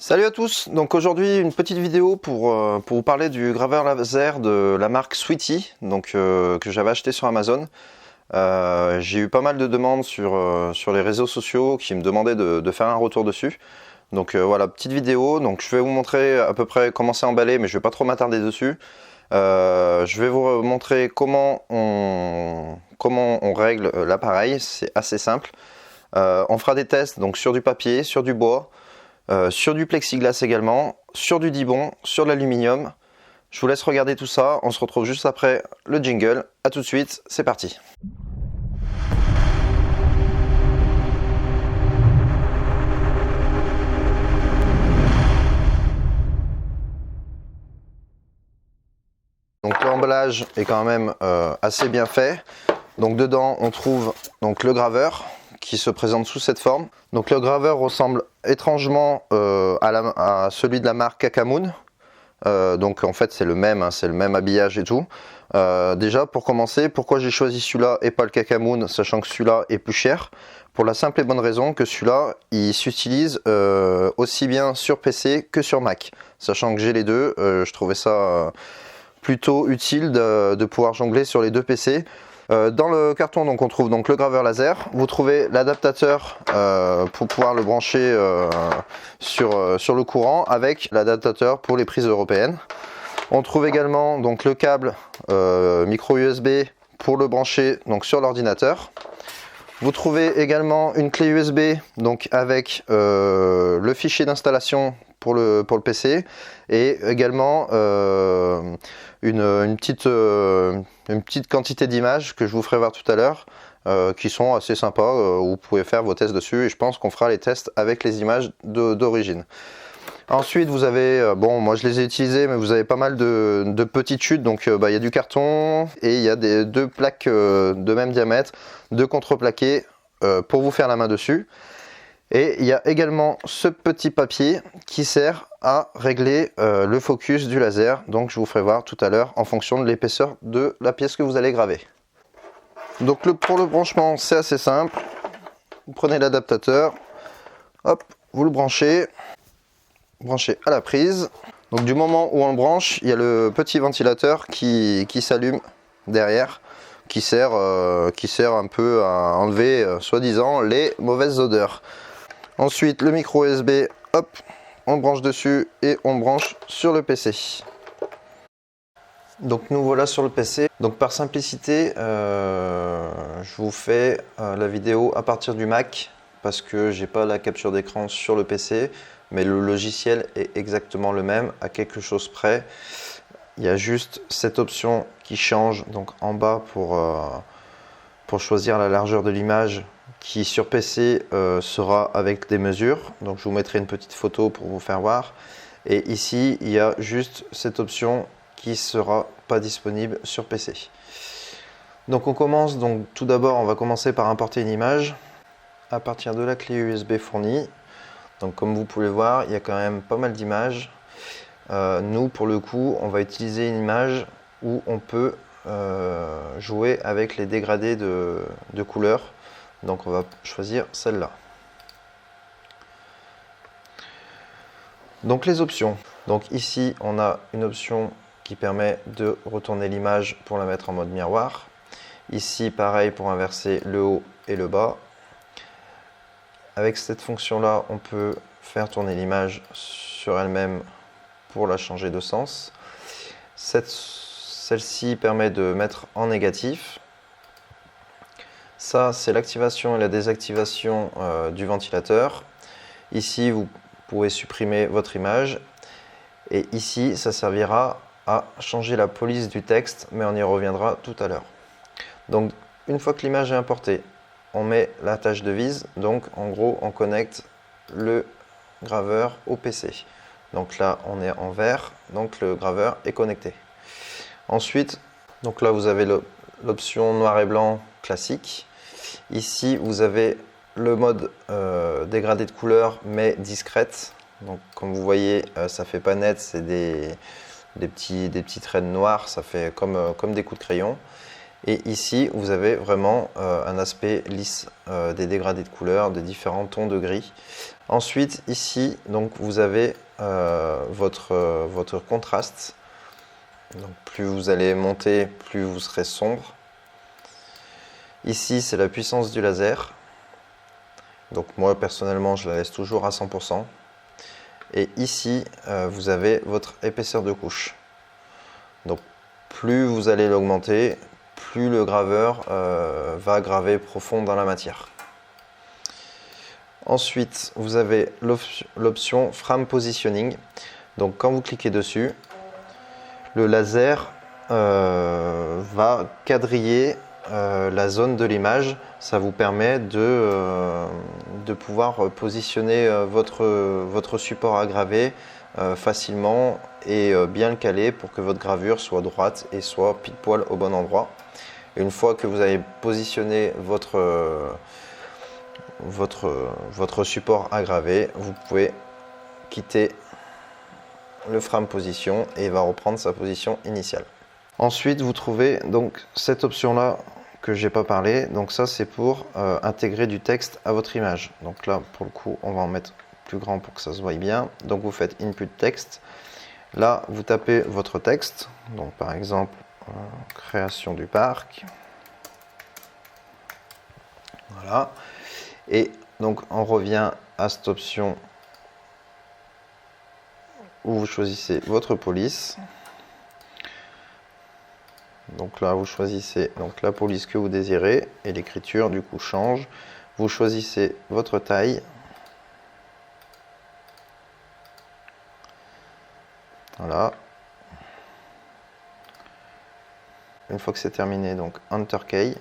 Salut à tous, donc aujourd'hui une petite vidéo pour vous parler du graveur laser de la marque Sweety, que j'avais acheté sur Amazon. J'ai eu pas mal de demandes sur les réseaux sociaux qui me demandaient de faire un retour dessus. Voilà, petite vidéo, donc je vais vous montrer à peu près comment c'est emballé, mais je vais pas trop m'attarder dessus. Je vais vous montrer comment on règle l'appareil, c'est assez simple. On fera des tests donc sur du papier, sur du bois, sur du plexiglas également, sur du Dibond, sur de l'aluminium. Je vous laisse regarder tout ça, on se retrouve juste après le jingle. A tout de suite, c'est parti. Donc l'emballage est quand même assez bien fait. Donc dedans on trouve donc le graveur qui se présente sous cette forme. Donc le graveur ressemble étrangement à celui de la marque Kakamoon. Donc en fait c'est le même, hein, c'est le même habillage et tout. Déjà pour commencer, pourquoi j'ai choisi celui-là et pas le Kakamoon, sachant que celui-là est plus cher? Pour la simple et bonne raison que celui-là il s'utilise aussi bien sur PC que sur Mac. Sachant que j'ai les deux, je trouvais ça plutôt utile de pouvoir jongler sur les deux PC. Dans le carton donc on trouve donc le graveur laser, vous trouvez l'adaptateur pour pouvoir le brancher sur le courant avec l'adaptateur pour les prises européennes. On trouve également donc le câble micro USB pour le brancher donc sur l'ordinateur. Vous trouvez également une clé USB donc avec le fichier d'installation pour le PC et également une petite quantité d'images que je vous ferai voir tout à l'heure qui sont assez sympas, où vous pouvez faire vos tests dessus et je pense qu'on fera les tests avec les images d'origine. Ensuite vous avez, bon moi je les ai utilisés mais vous avez pas mal de petites chutes, donc il y a du carton et il y a deux plaques de même diamètre, deux contreplaqués pour vous faire la main dessus. Et il y a également ce petit papier qui sert à régler le focus du laser, donc je vous ferai voir tout à l'heure en fonction de l'épaisseur de la pièce que vous allez graver. Donc pour le branchement c'est assez simple, vous prenez l'adaptateur, hop, vous le branchez à la prise. Donc du moment où on le branche, il y a le petit ventilateur qui s'allume derrière, qui sert un peu à enlever soi-disant les mauvaises odeurs. Ensuite le micro USB, hop, on le branche dessus et on le branche sur le PC. Donc nous voilà sur le PC. Donc par simplicité, je vous fais la vidéo à partir du Mac parce que j'ai pas la capture d'écran sur le PC, mais le logiciel est exactement le même à quelque chose près. Il y a juste cette option qui change donc en bas pour choisir la largeur de l'image, qui sur PC sera avec des mesures. Donc je vous mettrai une petite photo pour vous faire voir. Et ici il y a juste cette option qui sera pas disponible sur PC. Donc on commence, donc tout d'abord on va commencer par importer une image à partir de la clé USB fournie. Donc comme vous pouvez voir, il y a quand même pas mal d'images. Nous pour le coup on va utiliser une image où on peut jouer avec les dégradés de couleurs. Donc on va choisir celle-là. Donc les options. Donc ici on a une option qui permet de retourner l'image pour la mettre en mode miroir. Ici pareil pour inverser le haut et le bas. Avec cette fonction là on peut faire tourner l'image sur elle-même pour la changer de sens. Celle-ci permet de mettre en négatif. Ça, c'est l'activation et la désactivation du ventilateur. Ici, vous pouvez supprimer votre image. Et ici, ça servira à changer la police du texte, mais on y reviendra tout à l'heure. Donc, une fois que l'image est importée, on met la tâche de vis. Donc, en gros, on connecte le graveur au PC. Donc là, on est en vert, donc le graveur est connecté. Ensuite, donc là, vous avez l'option noir et blanc classique. Ici, vous avez le mode dégradé de couleur, mais discrète. Donc, comme vous voyez, ça fait pas net, c'est des petits traits noirs, ça fait comme des coups de crayon. Et ici, vous avez vraiment un aspect lisse, des dégradés de couleurs, des différents tons de gris. Ensuite, ici, donc, vous avez votre contraste. Donc, plus vous allez monter, plus vous serez sombre. Ici, c'est la puissance du laser. Donc moi, personnellement, je la laisse toujours à 100%. Et ici, vous avez votre épaisseur de couche. Donc, plus vous allez l'augmenter, plus le graveur va graver profond dans la matière. Ensuite, vous avez l'option Frame Positioning. Donc, quand vous cliquez dessus, le laser va quadriller la zone de l'image. Ça vous permet de pouvoir positionner votre support à graver facilement et bien le caler pour que votre gravure soit droite et soit pile poil au bon endroit. Et une fois que vous avez positionné votre support à graver, vous pouvez quitter le frame position et il va reprendre sa position initiale. Ensuite, vous trouvez donc cette option là que j'ai pas parlé. Donc ça, c'est pour intégrer du texte à votre image. Donc là, pour le coup, on va en mettre plus grand pour que ça se voie bien. Donc vous faites input texte. Là, vous tapez votre texte. Donc par exemple, création du parc. Voilà. Et donc on revient à cette option où vous choisissez votre police. Donc là, vous choisissez donc la police que vous désirez et l'écriture du coup change. Vous choisissez votre taille. Voilà. Une fois que c'est terminé, donc Enter Key.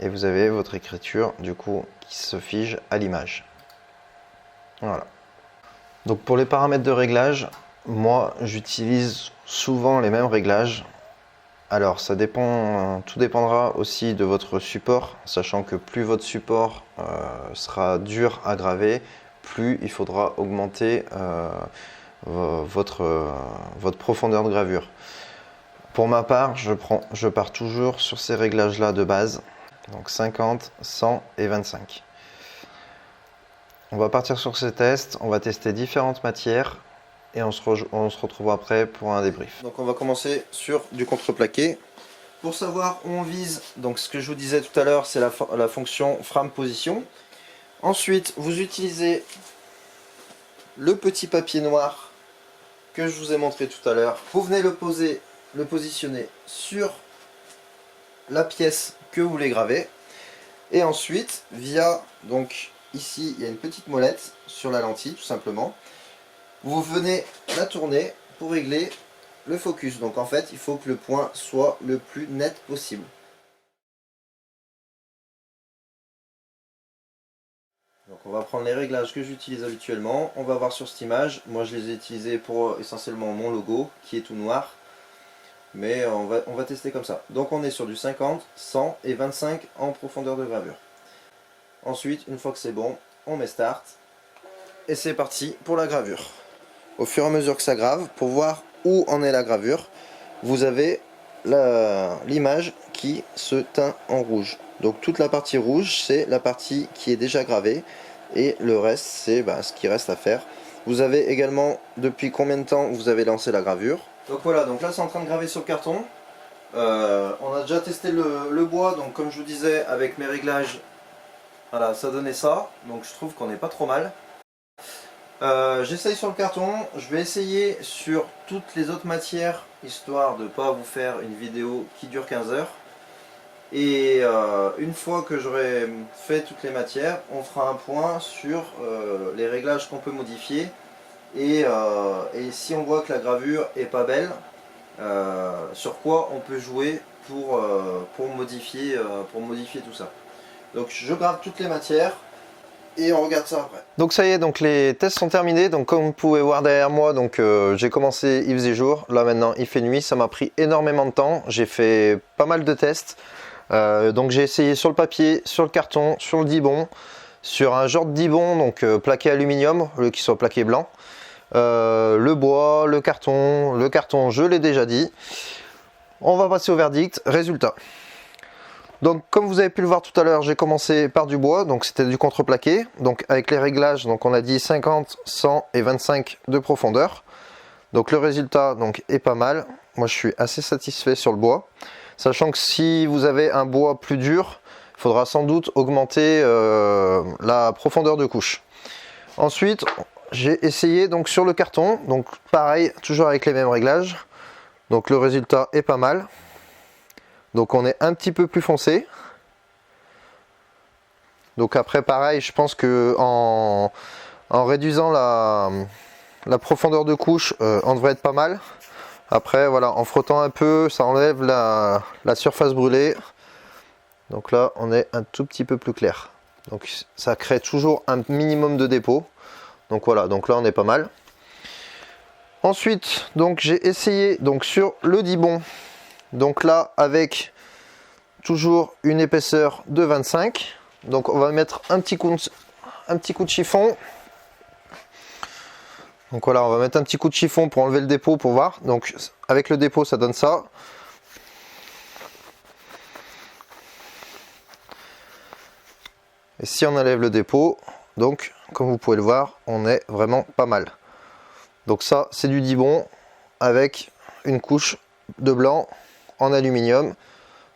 Et vous avez votre écriture du coup qui se fige à l'image. Voilà. Donc pour les paramètres de réglage, moi j'utilise souvent les mêmes réglages. Alors ça dépend, tout dépendra aussi de votre support, sachant que plus votre support sera dur à graver, plus il faudra augmenter votre profondeur de gravure. Pour ma part, je pars toujours sur ces réglages là de base, donc 50, 100 et 25. On va partir sur ces tests, on va tester différentes matières et on se retrouve après pour un débrief. Donc on va commencer sur du contreplaqué. Pour savoir où on vise, donc ce que je vous disais tout à l'heure, c'est la fonction frame position. Ensuite, vous utilisez le petit papier noir que je vous ai montré tout à l'heure. Vous venez le positionner sur la pièce que vous voulez graver. Et ensuite, via, donc ici, il y a une petite molette sur la lentille, tout simplement. Vous venez la tourner pour régler le focus. Donc en fait, il faut que le point soit le plus net possible. Donc on va prendre les réglages que j'utilise habituellement. On va voir sur cette image. Moi je les ai utilisés pour essentiellement mon logo qui est tout noir. Mais on va tester comme ça. Donc on est sur du 50, 100 et 25 en profondeur de gravure. Ensuite, une fois que c'est bon, on met Start. Et c'est parti pour la gravure. Au fur et à mesure que ça grave, pour voir où en est la gravure, vous avez l'image qui se teint en rouge. Donc toute la partie rouge, c'est la partie qui est déjà gravée. Et le reste, c'est ce qui reste à faire. Vous avez également depuis combien de temps vous avez lancé la gravure. Donc voilà, donc là c'est en train de graver sur le carton. On a déjà testé le bois, donc comme je vous disais, avec mes réglages, voilà, ça donnait ça. Donc je trouve qu'on n'est pas trop mal. J'essaye sur le carton, je vais essayer sur toutes les autres matières, histoire de ne pas vous faire une vidéo qui dure 15 heures. Et une fois que j'aurai fait toutes les matières, on fera un point sur les réglages qu'on peut modifier. Et si on voit que la gravure est pas belle, sur quoi on peut jouer pour modifier tout ça. Donc je grave toutes les matières et on regarde ça après. Donc ça y est, donc les tests sont terminés. Donc comme vous pouvez voir derrière moi, donc j'ai commencé, il faisait jour, là maintenant il fait nuit. Ça m'a pris énormément de temps, j'ai fait pas mal de tests. Donc j'ai essayé sur le papier, sur le carton, sur le dibond, sur un genre de dibond, donc plaqué aluminium, qui soit plaqué blanc. Le bois, le carton je l'ai déjà dit. On va passer au verdict. Résultat. Donc comme vous avez pu le voir tout à l'heure, j'ai commencé par du bois, donc c'était du contreplaqué. Donc avec les réglages, donc on a dit 50, 100 et 25 de profondeur. Donc le résultat donc est pas mal. Moi je suis assez satisfait sur le bois. Sachant que si vous avez un bois plus dur, il faudra sans doute augmenter la profondeur de couche. Ensuite, j'ai essayé donc sur le carton, donc pareil, toujours avec les mêmes réglages. Donc le résultat est pas mal. Donc on est un petit peu plus foncé. Donc après pareil, je pense que en réduisant la profondeur de couche, on devrait être pas mal. Après voilà, en frottant un peu, ça enlève la surface brûlée. Donc là on est un tout petit peu plus clair. Donc ça crée toujours un minimum de dépôt. Donc voilà, donc là on est pas mal. Ensuite, donc j'ai essayé donc sur le Dibond. Donc là avec toujours une épaisseur de 25. Donc on va mettre un petit coup de chiffon. Donc voilà, on va mettre un petit coup de chiffon pour enlever le dépôt pour voir. Donc avec le dépôt ça donne ça. Et si on enlève le dépôt, donc comme vous pouvez le voir, on est vraiment pas mal. Donc ça c'est du Dibond avec une couche de blanc en aluminium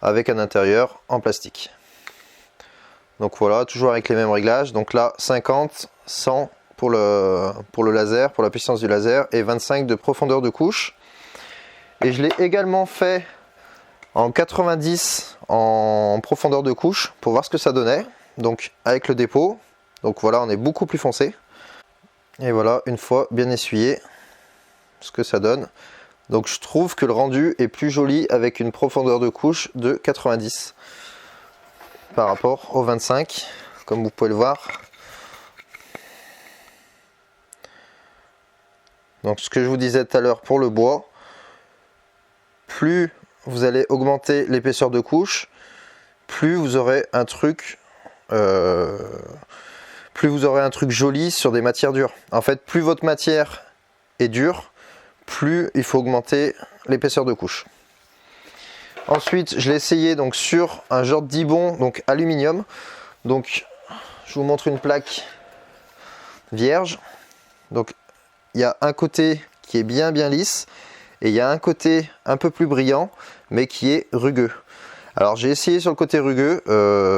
avec un intérieur en plastique. Donc voilà, toujours avec les mêmes réglages. Donc là 50, 100 pour le laser, pour la puissance du laser, et 25 de profondeur de couche. Et je l'ai également fait en 90 en profondeur de couche pour voir ce que ça donnait. Donc avec le dépôt, donc voilà, on est beaucoup plus foncé. Et voilà, une fois bien essuyé, ce que ça donne. Donc je trouve que le rendu est plus joli avec une profondeur de couche de 90 par rapport au 25, comme vous pouvez le voir. Donc ce que je vous disais tout à l'heure pour le bois, plus vous allez augmenter l'épaisseur de couche, plus vous aurez un truc joli sur des matières dures. En fait, plus votre matière est dure, plus il faut augmenter l'épaisseur de couche. Ensuite, je l'ai essayé donc sur un genre de Dibond, donc aluminium. Donc, je vous montre une plaque vierge. Donc, il y a un côté qui est bien lisse et il y a un côté un peu plus brillant, mais qui est rugueux. Alors, j'ai essayé sur le côté rugueux.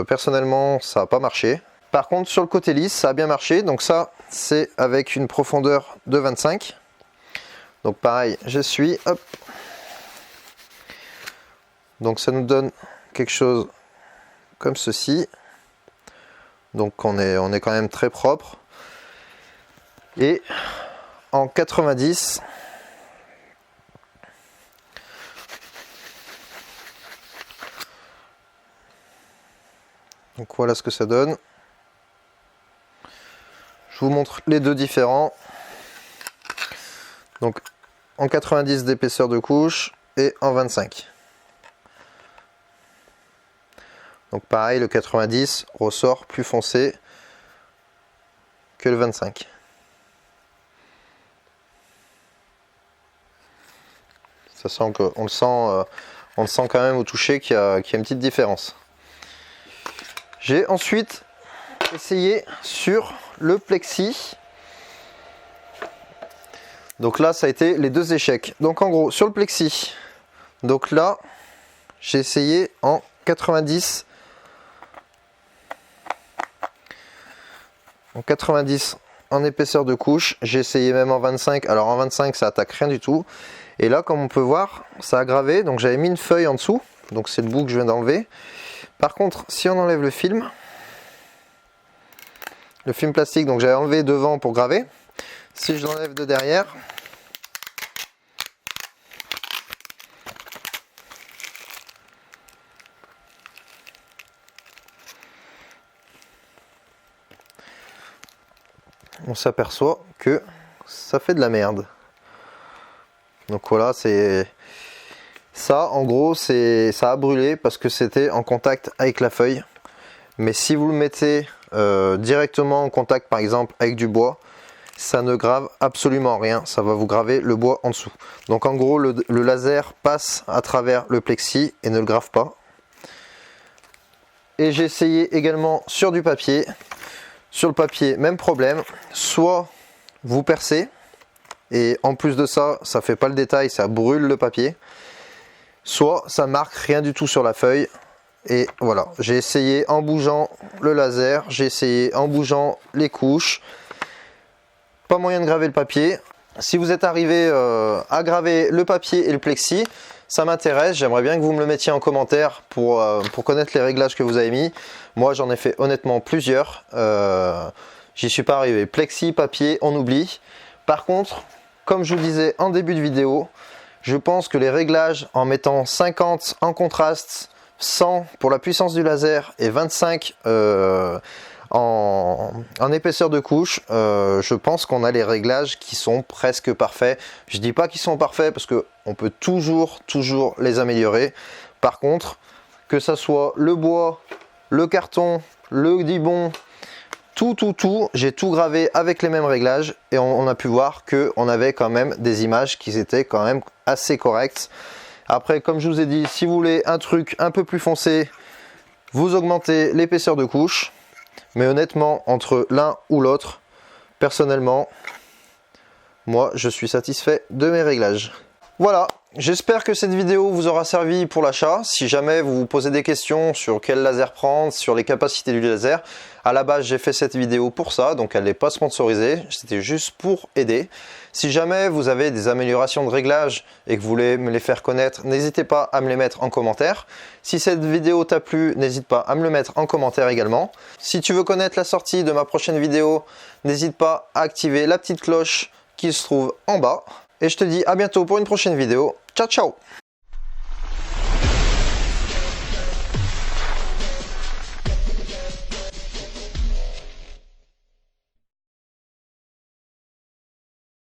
Personnellement, ça n'a pas marché. Par contre, sur le côté lisse, ça a bien marché. Donc ça, c'est avec une profondeur de 25. Donc pareil, j'essuie, hop. Donc ça nous donne quelque chose comme ceci. Donc on est quand même très propre. Et en 90, donc voilà ce que ça donne. Je vous montre les deux différents. Donc en 90 d'épaisseur de couche et en 25. Donc pareil, le 90 ressort plus foncé que le 25. Ça sent que on le sent quand même au toucher qu'il y a une petite différence. J'ai ensuite essayé sur le plexi. Donc là, ça a été les deux échecs. Donc en gros, sur le plexi, donc là, j'ai essayé en 90. En 90 en épaisseur de couche. J'ai essayé même en 25. Alors en 25, ça attaque rien du tout. Et là, comme on peut voir, ça a gravé. Donc j'avais mis une feuille en dessous. Donc c'est le bout que je viens d'enlever. Par contre, si on enlève le film plastique, donc j'avais enlevé devant pour graver. Si je l'enlève de derrière, on s'aperçoit que ça fait de la merde. Donc voilà, c'est ça en gros, ça a brûlé parce que c'était en contact avec la feuille. Mais si vous le mettez directement en contact par exemple avec du bois, ça ne grave absolument rien, ça va vous graver le bois en dessous. Donc en gros le laser passe à travers le plexi et ne le grave pas. Et j'ai essayé également sur du papier. Sur le papier, même problème, soit vous percez et en plus de ça, ça fait pas le détail, ça brûle le papier, soit ça marque rien du tout sur la feuille. Et voilà, j'ai essayé en bougeant le laser, j'ai essayé en bougeant les couches, pas moyen de graver le papier. Si vous êtes arrivé à graver le papier et le plexi, ça m'intéresse, j'aimerais bien que vous me le mettiez en commentaire pour connaître les réglages que vous avez mis. Moi j'en ai fait honnêtement plusieurs, j'y suis pas arrivé. Plexi, papier, on oublie. Par contre, comme je vous disais en début de vidéo, je pense que les réglages en mettant 50 en contraste, 100 pour la puissance du laser et 25 en épaisseur de couche, je pense qu'on a les réglages qui sont presque parfaits. Je dis pas qu'ils sont parfaits parce que on peut toujours les améliorer. Par contre, que ça soit le bois, le carton, le dibond, tout, j'ai tout gravé avec les mêmes réglages et on a pu voir que on avait quand même des images qui étaient quand même assez correctes. Après, comme je vous ai dit, si vous voulez un truc un peu plus foncé, vous augmentez l'épaisseur de couche. Mais honnêtement, entre l'un ou l'autre, personnellement, moi, je suis satisfait de mes réglages. Voilà, j'espère que cette vidéo vous aura servi pour l'achat. Si jamais vous vous posez des questions sur quel laser prendre, sur les capacités du laser, à la base, j'ai fait cette vidéo pour ça, donc elle n'est pas sponsorisée, c'était juste pour aider. Si jamais vous avez des améliorations de réglages et que vous voulez me les faire connaître, n'hésitez pas à me les mettre en commentaire. Si cette vidéo t'a plu, n'hésite pas à me le mettre en commentaire également. Si tu veux connaître la sortie de ma prochaine vidéo, n'hésite pas à activer la petite cloche qui se trouve en bas. Et je te dis à bientôt pour une prochaine vidéo. Ciao, ciao!